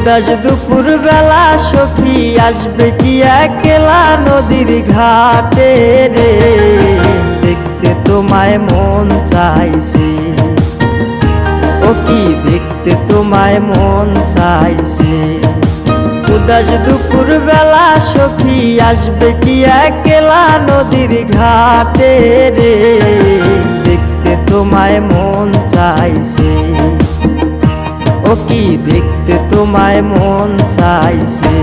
উদাস দুপুর বেলা সখী আসবে কি একলা নদীর ঘাটে রে, দেখতে তোমায় মন চাইছে, ও কি দেখতে তোমায় মন চাইছে। উদাস দুপুর বেলা সখী আসবে কি একলা নদীর ঘাটে রে, দেখতে তোমায় মন চাইছে, ও কি দেখতে তোমায় মন চাইছে।